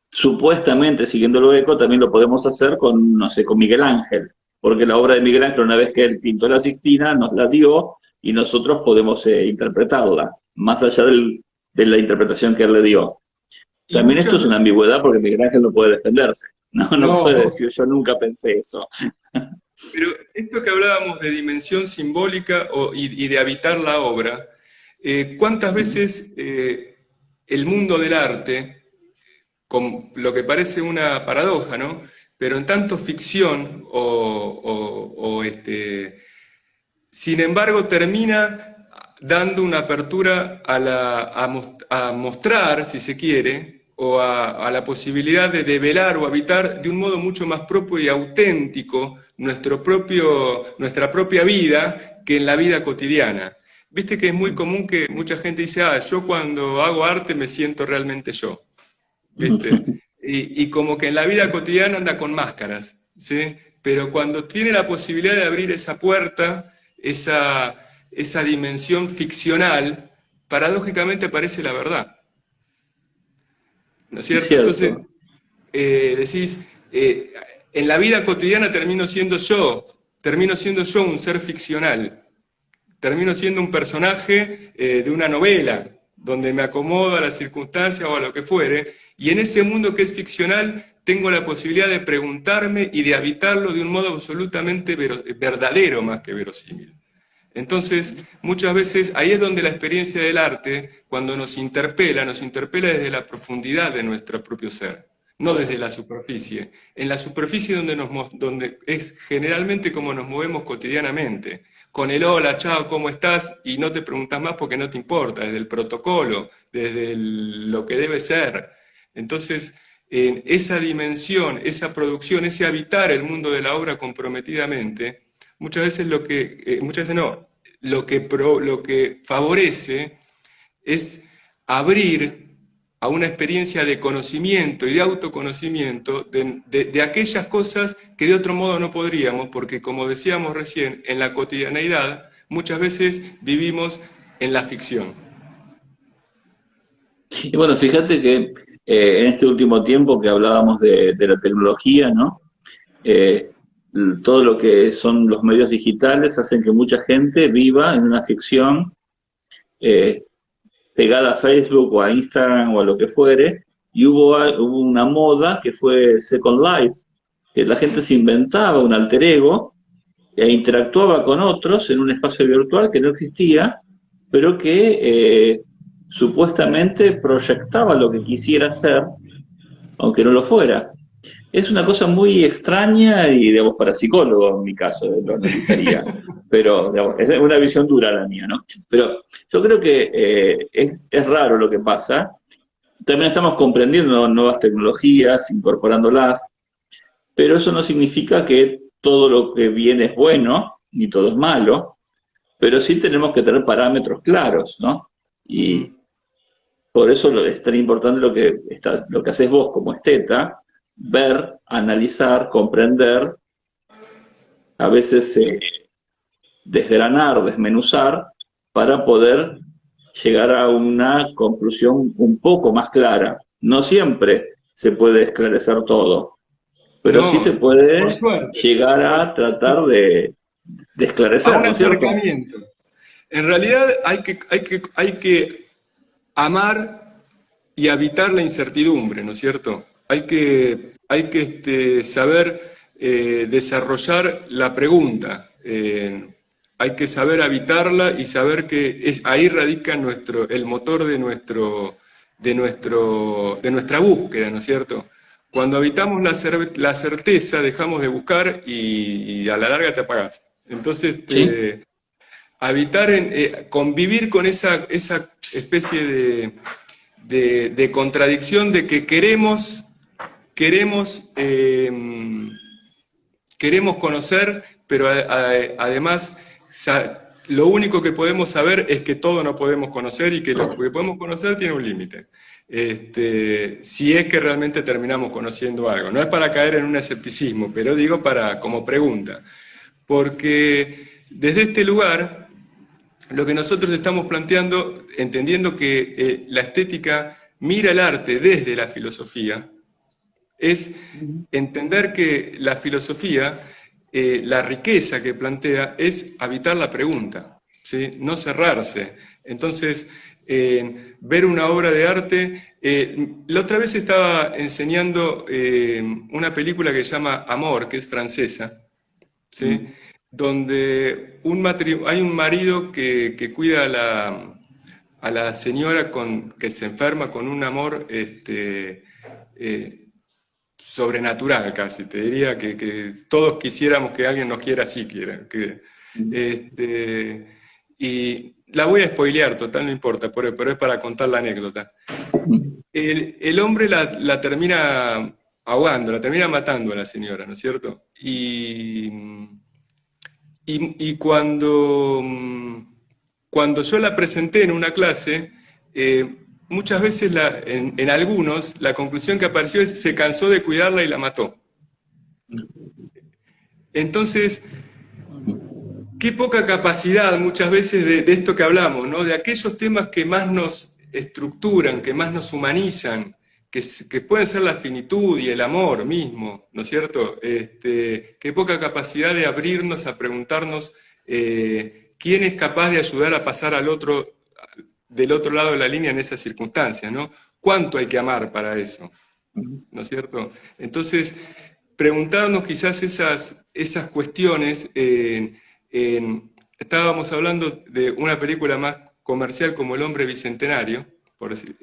supuestamente, siguiendo lo Eco, también lo podemos hacer con, no sé, con Miguel Ángel, porque la obra de Miguel Ángel, una vez que él pintó la Sixtina, nos la dio y nosotros podemos interpretarla, más allá de la interpretación que él le dio. y También esto muchas es una veces, ambigüedad porque Miguel Ángel no puede defenderse, no puede no, decir yo nunca pensé eso. pero esto que hablábamos de dimensión simbólica y de habitar la obra, ¿cuántas veces el mundo del arte, con lo que parece una paradoja, ¿no? Pero en tanto ficción sin embargo, termina dando una apertura a mostrar, si se quiere, a la posibilidad de develar o habitar de un modo mucho más propio y auténtico nuestra propia vida que en la vida cotidiana. Viste que es muy común que mucha gente dice, yo cuando hago arte me siento realmente yo. ¿Viste? Y como que en la vida cotidiana anda con máscaras, ¿sí? Pero cuando tiene la posibilidad de abrir esa puerta, esa dimensión ficcional, paradójicamente aparece la verdad, ¿no es Es cierto? Entonces, cierto. decís, en la vida cotidiana termino siendo yo un ser ficcional, termino siendo un personaje de una novela, donde me acomodo a las circunstancias o a lo que fuere, y en ese mundo que es ficcional tengo la posibilidad de preguntarme y de habitarlo de un modo absolutamente verdadero más que verosímil. Entonces, muchas veces ahí es donde la experiencia del arte, cuando nos interpela desde la profundidad de nuestro propio ser, no desde la superficie. En la superficie donde es generalmente como nos movemos cotidianamente, con el hola, chao, ¿cómo estás? Y no te preguntas más porque no te importa, desde el protocolo, lo que debe ser. Entonces, en esa dimensión, esa producción, ese habitar el mundo de la obra comprometidamente, muchas veces muchas veces no, lo que favorece es abrir a una experiencia de conocimiento y de autoconocimiento de aquellas cosas que de otro modo no podríamos, porque como decíamos recién, en la cotidianeidad muchas veces vivimos en la ficción. Y bueno, fíjate que en este último tiempo que hablábamos de la tecnología, ¿no? Eh, todo lo que son los medios digitales hacen que mucha gente viva en una ficción eh, pegada a Facebook o a Instagram o a lo que fuere, y hubo una moda que fue Second Life, que la gente se inventaba un alter ego e interactuaba con otros en un espacio virtual que no existía, pero que supuestamente proyectaba lo que quisiera hacer, aunque no lo fuera. Es una cosa muy extraña y, digamos, para psicólogo en mi caso, lo analizaría. Pero, digamos, es una visión dura la mía, ¿no? Pero yo creo que es raro lo que pasa. También estamos comprendiendo nuevas tecnologías, incorporándolas, pero eso no significa que todo lo que viene es bueno, ni todo es malo, pero sí tenemos que tener parámetros claros, ¿no? Mm. Y por eso es tan importante lo que haces vos como esteta, ver, analizar, comprender, a veces desgranar, desmenuzar, para poder llegar a una conclusión un poco más clara. No siempre se puede esclarecer todo, pero sí se No, por puede suerte, llegar a tratar de a esclarecer, un ¿no es cierto? acercamiento. En realidad hay que amar y evitar la incertidumbre, ¿no es cierto? Hay que saber desarrollar la pregunta, hay que saber habitarla y saber que ahí radica el motor de nuestra búsqueda, ¿no es cierto? Cuando habitamos la certeza, dejamos de buscar y a la larga te apagás. Entonces, Sí, convivir con esa especie de contradicción de que queremos, queremos conocer, pero además lo único que podemos saber es que todo no podemos conocer y que lo que podemos conocer tiene un límite. Si es que realmente terminamos conociendo algo. No es para caer en un escepticismo, pero digo como pregunta. Porque desde este lugar lo que nosotros estamos planteando, entendiendo que la estética mira el arte desde la filosofía, es entender que la filosofía, la riqueza que plantea es habitar la pregunta, ¿sí? No cerrarse. Entonces, ver una obra de arte, la otra vez estaba enseñando una película que se llama Amor, que es francesa, ¿sí? Donde hay un marido que cuida a la señora que se enferma con un amor eh, sobrenatural casi. Te diría que todos quisiéramos que alguien nos quiera así, este, y la voy a spoilear, total, no importa, pero es para contar la anécdota. El hombre la termina ahogando, la termina matando a la señora, ¿no es cierto? Y cuando yo la presenté en una clase, muchas veces en algunos la conclusión que apareció es se cansó de cuidarla y la mató. Entonces, qué poca capacidad muchas veces de esto que hablamos, ¿no? De aquellos temas que más nos estructuran, que más nos humanizan, que pueden ser la finitud y el amor mismo, ¿no es cierto? Qué poca capacidad de abrirnos a preguntarnos quién es capaz de ayudar a pasar del otro lado de la línea en esas circunstancias, ¿no? ¿Cuánto hay que amar para eso? ¿No es cierto? Entonces, preguntarnos quizás esas cuestiones, estábamos hablando de una película más comercial como El hombre bicentenario, por decir,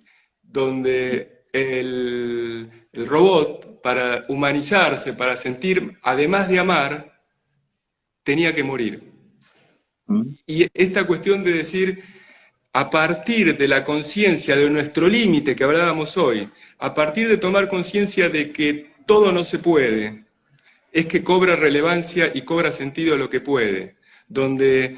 donde el robot, para humanizarse, para sentir, además de amar, tenía que morir. Y esta cuestión de decir, a partir de la conciencia de nuestro límite que hablábamos hoy, a partir de tomar conciencia de que todo no se puede, es que cobra relevancia y cobra sentido lo que puede, donde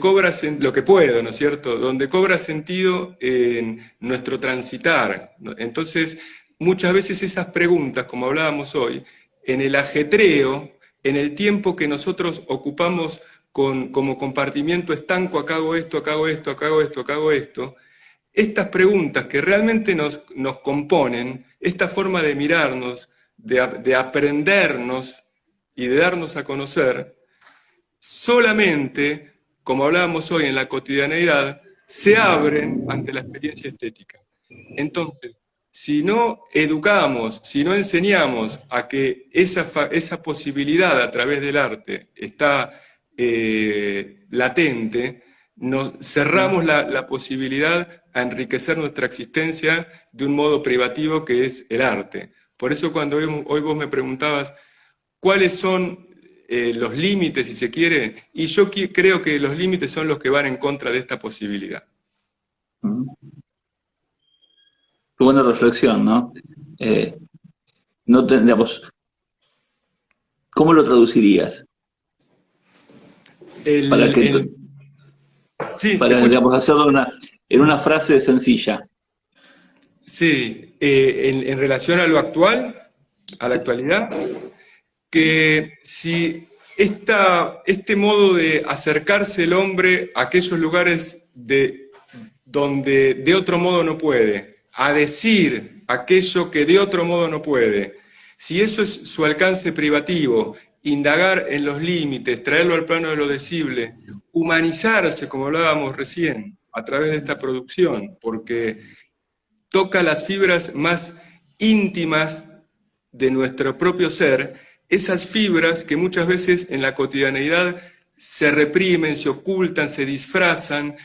cobra lo que puedo, ¿no es cierto? Donde cobra sentido en nuestro transitar. Entonces, muchas veces esas preguntas, como hablábamos hoy, en el ajetreo, en el tiempo que nosotros ocupamos como compartimiento estanco, acá hago esto, acá hago esto, acá hago esto, acá hago esto, estas preguntas que realmente nos componen, esta forma de mirarnos, de aprendernos y de darnos a conocer, solamente, como hablábamos hoy en la cotidianeidad, se abren ante la experiencia estética. Entonces, si no educamos, si no enseñamos a que esa posibilidad a través del arte está latente, nos cerramos la posibilidad a enriquecer nuestra existencia de un modo privativo que es el arte. Por eso cuando hoy vos me preguntabas cuáles son los límites, si se quiere, y yo creo que los límites son los que van en contra de esta posibilidad. Qué buena reflexión, ¿no? No digamos, ¿cómo lo traducirías? Para El, que, el- sí, te para, escucho. digamos, hacerlo en una frase sencilla. Sí, en relación a lo actual, a la Sí. actualidad, que si este modo de acercarse el hombre a aquellos lugares donde de otro modo no puede, a decir aquello que de otro modo no puede, si eso es su alcance privativo, indagar en los límites, traerlo al plano de lo decible, humanizarse, como hablábamos recién, a través de esta producción, porque toca las fibras más íntimas de nuestro propio ser, esas fibras que muchas veces en la cotidianeidad se reprimen, se ocultan, se disfrazan,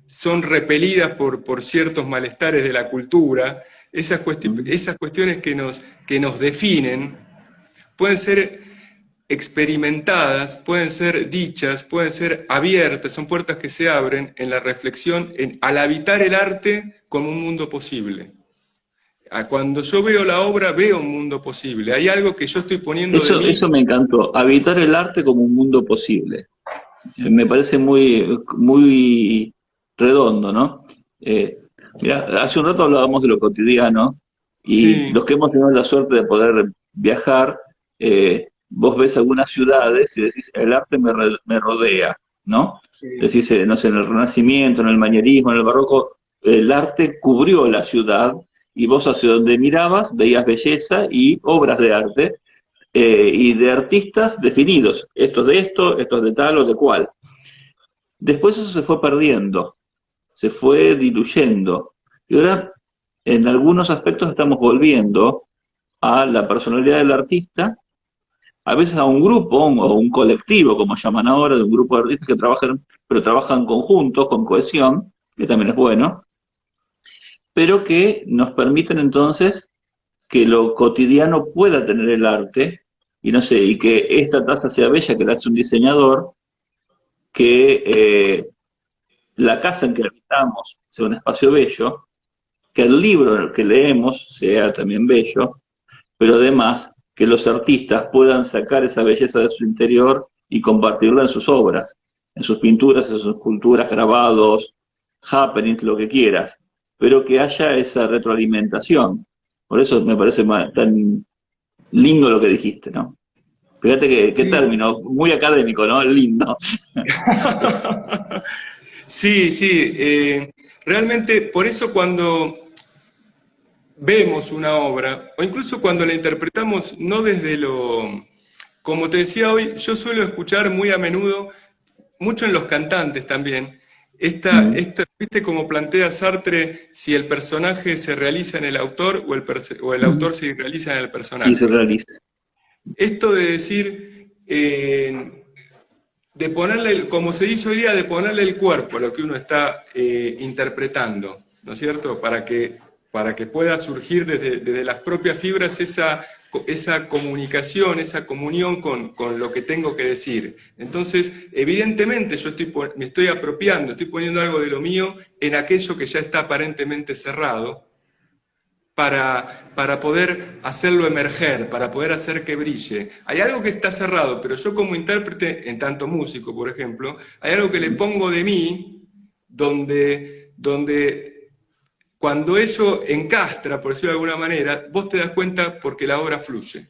son repelidas por ciertos malestares de la cultura, esas cuestiones que nos definen, pueden ser experimentadas, pueden ser dichas, pueden ser abiertas, son puertas que se abren en la reflexión, al habitar el arte como un mundo posible. Cuando yo veo la obra, veo un mundo posible. Hay algo que yo estoy poniendo de mí. Eso me encantó, habitar el arte como un mundo posible. Me parece muy redondo, ¿no? Mira, hace un rato hablábamos de lo cotidiano y Sí, los que hemos tenido la suerte de poder viajar, vos ves algunas ciudades y decís, el arte me rodea, ¿no? sí, Decís, no sé, en el Renacimiento, en el Manierismo, en el Barroco, el arte cubrió la ciudad y vos hacia donde mirabas veías belleza y obras de arte y de artistas definidos, estos de tal o de cual. Después eso se fue perdiendo, se fue diluyendo. Y ahora, en algunos aspectos, estamos volviendo a la personalidad del artista, a veces a un grupo o un colectivo, como llaman ahora, de un grupo de artistas que trabajan, pero trabajan conjuntos, con cohesión, que también es bueno, pero que nos permiten entonces que lo cotidiano pueda tener el arte, y no sé, y que esta taza sea bella, que la hace un diseñador, que la casa en que habitamos sea un espacio bello, que el libro que leemos sea también bello, pero además que los artistas puedan sacar esa belleza de su interior y compartirla en sus obras, en sus pinturas, en sus esculturas, grabados, happenings, lo que quieras, pero que haya esa retroalimentación. Por eso me parece tan lindo lo que dijiste, ¿no? Fíjate qué sí. término, muy académico, ¿no? Lindo. Sí, sí. Realmente, por eso cuando vemos una obra, o incluso cuando la interpretamos, no desde lo... Como te decía hoy, yo suelo escuchar muy a menudo, mucho en los cantantes también, Mm. ¿viste cómo plantea Sartre si el personaje se realiza en el autor o el autor se realiza en el Y se personaje? realiza. Esto de decir, de ponerle, como se dice hoy día, de ponerle el cuerpo a lo que uno está interpretando, ¿no es cierto? Para que pueda surgir desde las propias fibras esa comunicación, esa comunión con lo que tengo que decir. Entonces, evidentemente yo me estoy apropiando, estoy poniendo algo de lo mío en aquello que ya está aparentemente cerrado, para poder hacerlo emerger, para poder hacer que brille. Hay algo que está cerrado, pero yo como intérprete, en tanto músico, por ejemplo, hay algo que le pongo de mí, donde cuando eso encastra, por decirlo de alguna manera, vos te das cuenta porque la obra fluye.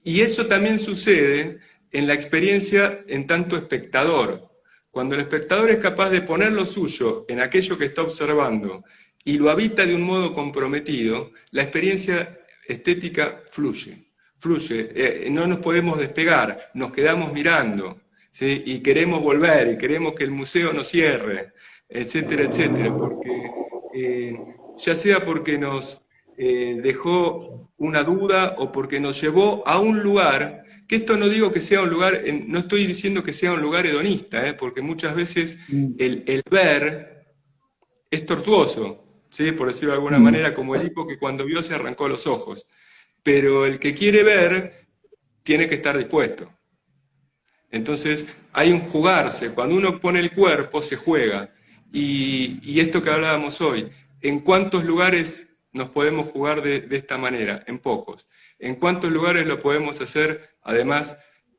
Y eso también sucede en la experiencia en tanto espectador. Cuando el espectador es capaz de poner lo suyo en aquello que está observando y lo habita de un modo comprometido, la experiencia estética fluye, fluye. No nos podemos despegar, nos quedamos mirando, ¿sí? Y queremos volver, y queremos que el museo no cierre, etcétera, etcétera, porque ya sea porque nos dejó una duda o porque nos llevó a un lugar, que esto no digo que sea un lugar, no estoy diciendo que sea un lugar hedonista, porque muchas veces Mm. el ver es tortuoso, ¿sí? Por decirlo de alguna Mm. manera, como el hipo que cuando vio se arrancó los ojos. Pero el que quiere ver tiene que estar dispuesto. Entonces hay un jugarse, cuando uno pone el cuerpo se juega. Y esto que hablábamos hoy, ¿en cuántos lugares nos podemos jugar de esta manera? En pocos. ¿En cuántos lugares lo podemos hacer además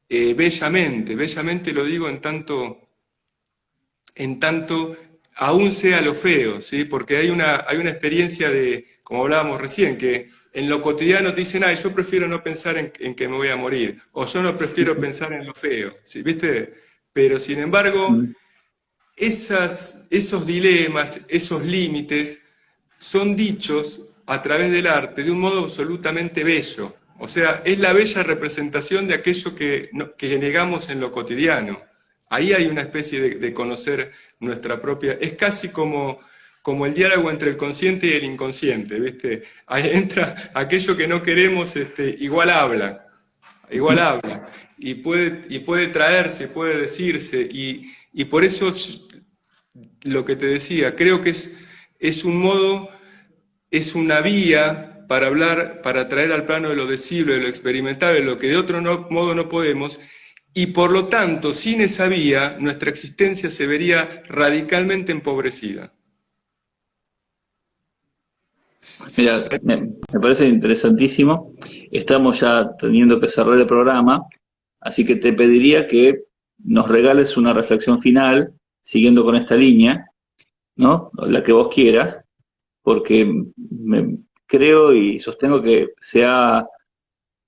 bellamente? Bellamente lo digo en tanto aún sea lo feo, ¿sí? Porque hay una experiencia de, como hablábamos recién, que en lo cotidiano te dicen, ay, yo prefiero no pensar en que me voy a morir, o yo no prefiero pensar en lo feo, ¿sí? ¿Viste? Pero sin embargo, Mm. esos dilemas, esos límites, son dichos a través del arte de un modo absolutamente bello. O sea, es la bella representación de aquello que negamos en lo cotidiano. Ahí hay una especie de conocer nuestra propia... Es casi como el diálogo entre el consciente y el inconsciente, ¿viste? Ahí entra aquello que no queremos, igual habla, y puede traerse, puede decirse, y por eso lo que te decía, creo que es un modo, es una vía para hablar, para traer al plano de lo decible, de lo experimentable, lo que de otro modo no podemos, y por lo tanto, sin esa vía, nuestra existencia se vería radicalmente empobrecida. Mira, me parece interesantísimo. Estamos ya teniendo que cerrar el programa, así que te pediría que nos regales una reflexión final, siguiendo con esta línea, ¿no? La que vos quieras, porque creo y sostengo que se ha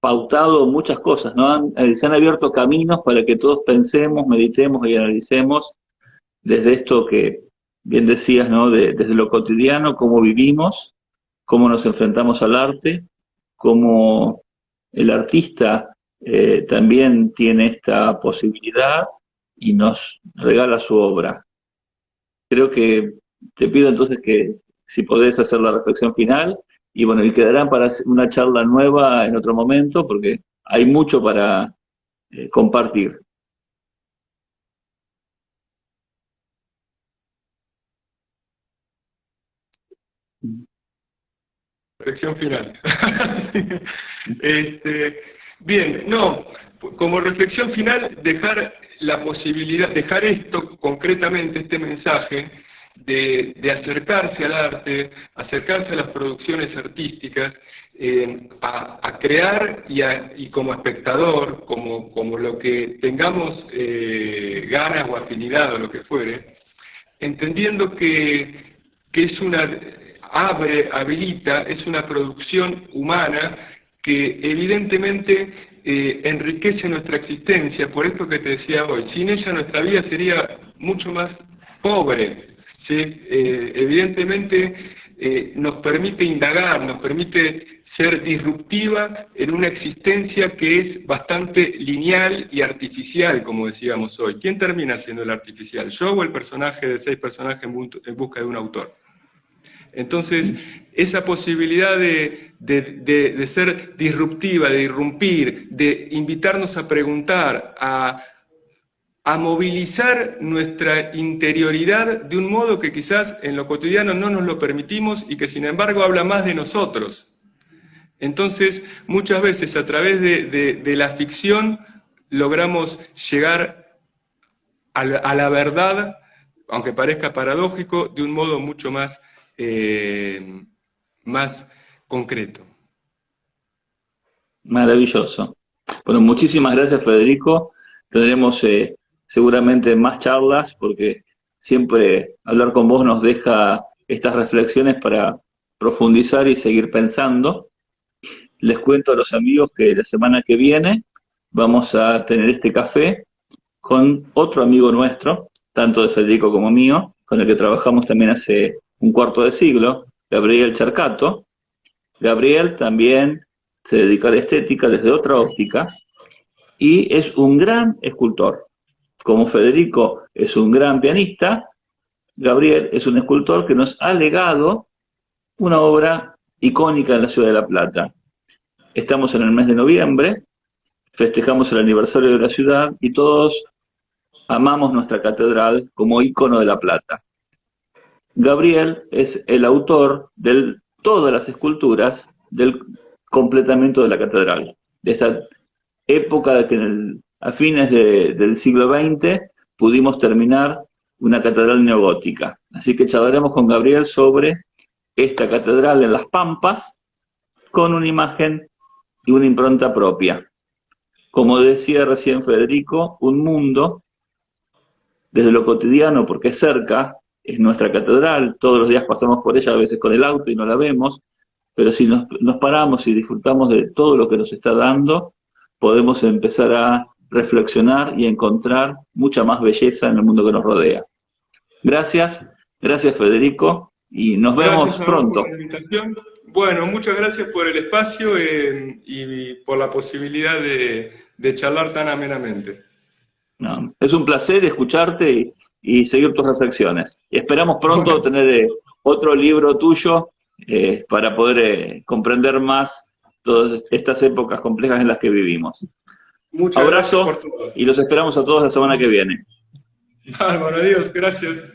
pautado muchas cosas, ¿no? Se han abierto caminos para que todos pensemos, meditemos y analicemos desde esto que bien decías, ¿no? Desde lo cotidiano, cómo vivimos, cómo nos enfrentamos al arte, cómo el artista también tiene esta posibilidad y nos regala su obra. Creo que te pido entonces que si podés hacer la reflexión final y bueno, y quedarán para una charla nueva en otro momento porque hay mucho para compartir. Reflexión final. Bien, no, como reflexión final, dejar la posibilidad, dejar esto concretamente, este mensaje, de acercarse al arte, acercarse a las producciones artísticas, a crear y como espectador, como lo que tengamos ganas o afinidad o lo que fuere, entendiendo que es habilita, es una producción humana que evidentemente enriquece nuestra existencia, por esto que te decía hoy. Sin ella nuestra vida sería mucho más pobre, ¿sí? Evidentemente nos permite indagar, nos permite ser disruptiva en una existencia que es bastante lineal y artificial, como decíamos hoy. ¿Quién termina siendo el artificial? ¿Yo o el personaje de 6 personajes en busca de un autor? Entonces, esa posibilidad de ser disruptiva, de irrumpir, de invitarnos a preguntar, a movilizar nuestra interioridad de un modo que quizás en lo cotidiano no nos lo permitimos y que sin embargo habla más de nosotros. Entonces, muchas veces a través de la ficción logramos llegar a la verdad, aunque parezca paradójico, de un modo mucho más concreto. Maravilloso. Bueno, muchísimas gracias, Federico. Tendremos seguramente más charlas porque siempre hablar con vos nos deja estas reflexiones para profundizar y seguir pensando. Les cuento a los amigos que la semana que viene vamos a tener este café con otro amigo nuestro, tanto de Federico como mío, con el que trabajamos también hace un cuarto de siglo, Gabriel Charcato. Gabriel también se dedica a la estética desde otra óptica y es un gran escultor. Como Federico es un gran pianista, Gabriel es un escultor que nos ha legado una obra icónica en la ciudad de La Plata. Estamos en el mes de noviembre, festejamos el aniversario de la ciudad y todos amamos nuestra catedral como ícono de La Plata. Gabriel es el autor de todas las esculturas del completamiento de la catedral, de esta época que a fines del siglo XX pudimos terminar una catedral neogótica. Así que charlaremos con Gabriel sobre esta catedral en Las Pampas con una imagen y una impronta propia. Como decía recién Federico, un mundo desde lo cotidiano, porque es cerca, es nuestra catedral, todos los días pasamos por ella, a veces con el auto y no la vemos, pero si nos paramos y disfrutamos de todo lo que nos está dando, podemos empezar a reflexionar y encontrar mucha más belleza en el mundo que nos rodea. Gracias Federico, y nos vemos pronto. Por la invitación. Bueno, muchas gracias por el espacio y por la posibilidad de charlar tan amenamente. No, es un placer escucharte y seguir tus reflexiones. Y esperamos pronto Bueno, tener otro libro tuyo para poder comprender más todas estas épocas complejas en las que vivimos. muchas gracias por Abrazo todo. y los esperamos a todos la semana que viene. Bárbaro, adiós, gracias.